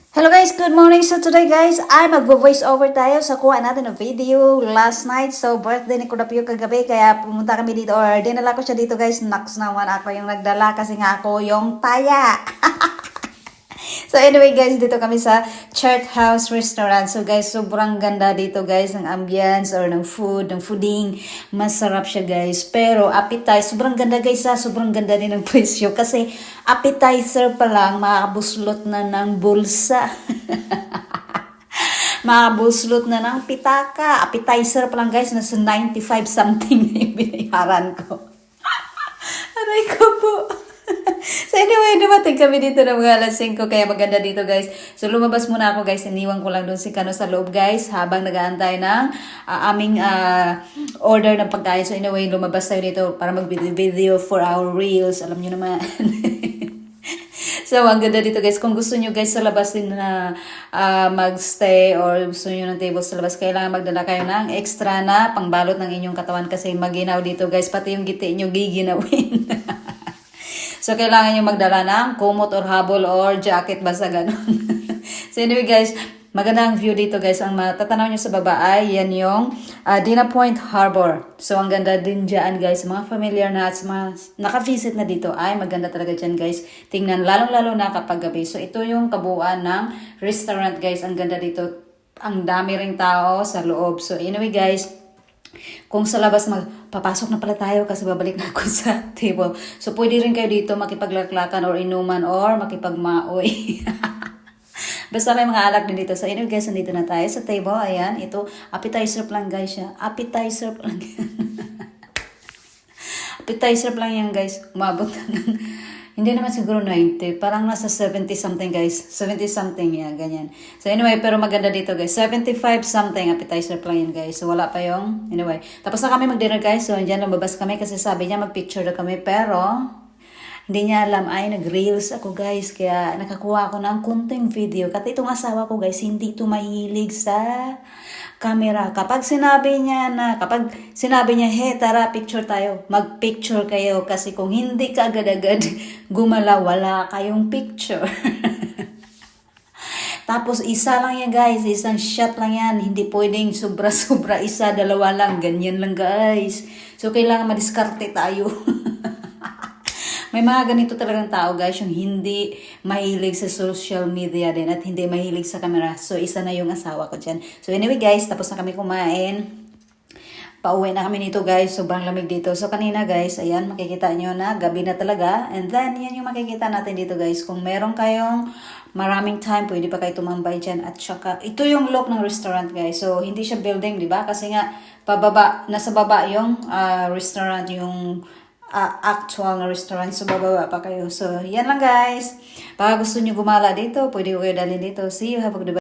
Hello guys, good morning. So today guys, ay magvo-voice over tayo sa kuha natin ng video last night. So birthday ni Kudapio kagabi, kaya pumunta kami dito or dinala ko siya dito guys. Naks naman ako yung nagdala kasi nga ako yung taya. So anyway guys, dito kami sa Chart House Restaurant. So guys, sobrang ganda dito guys ng ambience or ng food, ng fooding. Masarap siya guys. Pero appetizer, sobrang ganda guys ha. Sobrang ganda din ng presyo kasi appetizer pa lang makabuslot na ng bulsa. Makabuslot na ng pitaka. Appetizer pa lang guys, nasa 95 something na yung binayaran ko. Aray ko po. So anyway, dumating kami dito ng mga alas 5, kaya maganda dito guys. So lumabas muna ako guys, iniwan ko lang doon si Kano sa loob guys, habang nag-aantay ng aming order ng pagkain. So anyway, lumabas tayo dito para mag-video for our reels, alam nyo naman. So ang ganda dito guys, kung gusto nyo guys sa labas din na magstay or gusto nyo ng table sa labas, kailangan magdala kayo ng extra na pangbalot ng inyong katawan kasi maginaw dito guys, pati yung giti nyo giginawin. So, kailangan nyo magdala ng kumot or habol or jacket, basta ganun. So, anyway guys, maganda ang view dito guys. Ang matatanaw nyo sa baba ay yan yung Dina Point Harbor. So, ang ganda din dyan guys. Mga familiar na at mga naka-visit na dito ay maganda talaga dyan guys. Tingnan, lalong-lalo na kapag gabi. So, ito yung kabuuan ng restaurant guys. Ang ganda dito. Ang dami ring tao sa loob. So, anyway guys, kung sa labas papasok na pala tayo kasi babalik na ako sa table. So, pwede rin kayo dito makipaglaklakan or inuman or makipagmaoy. Basta may mga alak din dito. So, anyway guys, nandito na tayo sa table. Ayan, ito, appetizer lang guys siya. Appetizer lang yan. Appetizer lang yan guys. Umabot na ng, hindi naman siguro 90. Parang nasa 70 something guys. 70 something yan, ganyan. So anyway, pero maganda dito guys. 75 something appetizer lang yan guys. So wala pa yung, anyway. Tapos na kami mag-dinner guys. So andyan lumabas kami kasi sabi niya mag-picture na kami. Pero hindi niya alam ay nag-reels ako guys. Kaya nakakuha ako ng kunting video. Kasi itong asawa ko guys, hindi ito mahilig sa camera. Kapag sinabi niya, hey, tara, picture tayo. Mag-picture kayo. Kasi kung hindi ka agad-agad gumalaw, wala kayong picture. Tapos, isa lang yan, guys. Isang shot lang yan. Hindi pwedeng sobra-sobra. Isa, dalawa lang. Ganyan lang, guys. So, kailangan madiskarte tayo. May mga ganito talagang tao guys, yung hindi mahilig sa social media din at hindi mahilig sa camera. So, isa na yung asawa ko dyan. So, anyway guys, tapos na kami kumain. Pauwi na kami nito guys, sobrang lamig dito. So, kanina guys, ayan, makikita nyo na gabi na talaga. And then, yan yung makikita natin dito guys. Kung meron kayong maraming time, pwede pa kayo tumambay dyan. At saka, ito yung look ng restaurant guys. So, hindi siya building, di ba? Kasi nga, nasa baba yung restaurant, yung actual na restaurant. So, bababa pa kayo. So, yan lang guys. Baka gusto nyo gumala dito, pwede ko kayo dalhin dito. See you. Have a good day.